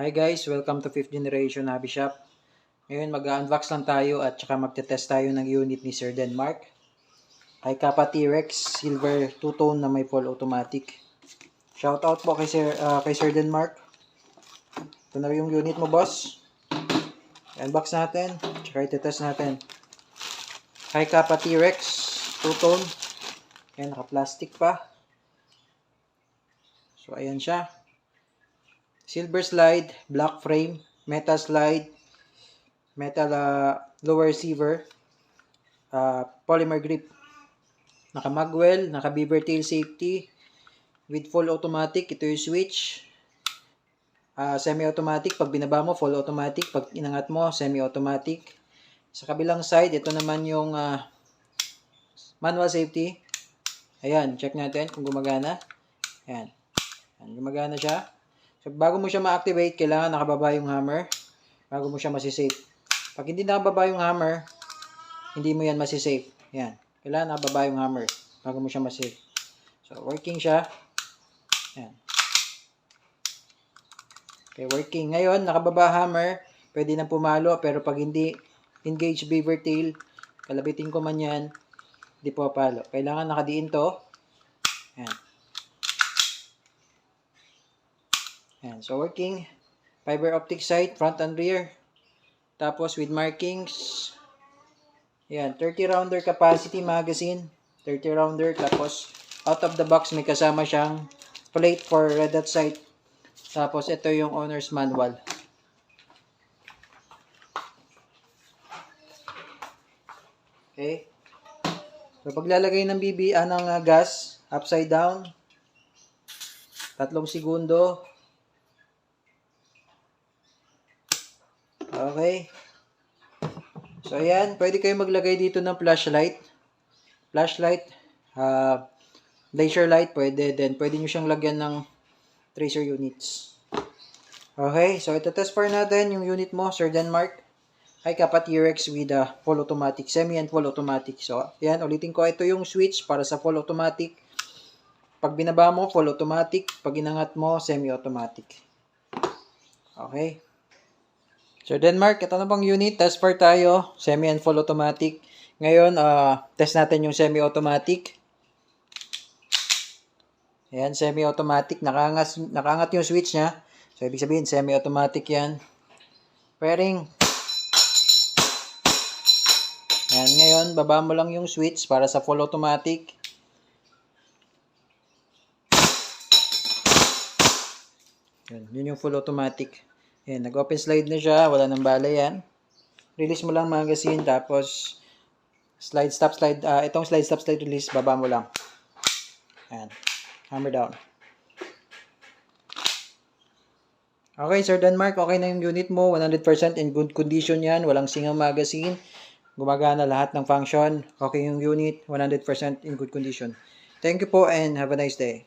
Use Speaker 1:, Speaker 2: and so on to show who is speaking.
Speaker 1: Hi guys, welcome to 5th Generation Hobby Shop. Ngayon mag-unbox lang tayo at saka magte-test tayo ng unit ni Sir Denmark. Kay Kappa T-Rex Silver 2-tone na may full automatic. Shoutout po kay Sir Denmark. Ito na yung unit mo, boss. I-unbox natin, tsaka i-test natin. Kay Kappa T-Rex 2-tone. Ayan, naka-plastic pa. So ayan siya. Silver slide, black frame, metal slide, metal lower receiver, polymer grip. Naka-magwell, naka-beaver tail safety with full automatic. Ito yung switch. Semi-automatic. Pag binaba mo, full automatic. Pag inangat mo, semi-automatic. Sa kabilang side, ito naman yung manual safety. Ayan, check natin kung gumagana. Ayan. Ayan, gumagana siya. So, bago mo siya ma-activate, kailangan nakababa yung hammer bago mo siya masisafe. Pag hindi nakababa yung hammer, hindi mo yan masisafe. Yan. Kailangan nakababa yung hammer bago mo siya masisafe. So, working siya. Yan. Okay, working. Ngayon, nakababa hammer, pwede nang pumalo, pero pag hindi engage beaver tail, kalabitin ko man yan, hindi po palo. Kailangan nakadiin to. Yan. Yan. So, working. Fiber optic sight, front and rear. Tapos, with markings. Yan. 30 rounder capacity magazine. 30 rounder. Tapos, out of the box, may kasama siyang plate for red dot sight. Tapos, ito yung owner's manual. Okay. So, paglalagay ng ng gas, upside down. 3 segundo. Okay. So, ayan. Pwede kayo maglagay dito ng flashlight. Flashlight. Laser light. Pwede. Then, pwede nyo siyang lagyan ng tracer units. Okay. So, ito-test for natin yung unit mo, Sir Denmark. Kay Kappa T-Rex with full automatic. Semi and full automatic. So, ayan. Ulitin ko. Ito yung switch para sa full automatic. Pag binaba mo, full automatic. Pag inangat mo, semi-automatic. Okay. So, Denmark, ito na bang unit? Test for tayo. Semi and full automatic. Ngayon, test natin yung semi-automatic. Ayan, semi-automatic. Nakangat yung switch niya. So, ibig sabihin, semi-automatic yan. Pairing. Ayan, ngayon, baba mo lang yung switch para sa full automatic. Yun yung full automatic. Ayan, nag-open slide na siya. Wala nang bala yan. Release mo lang magazine. Tapos, slide, stop, slide. Itong slide, stop, slide, release. Baba mo lang. Ayan. Hammer down. Okay, Sir Denmark. Okay na yung unit mo. 100% in good condition yan. Walang singaw magazine. Gumagana lahat ng function. Okay yung unit. 100% in good condition. Thank you po and have a nice day.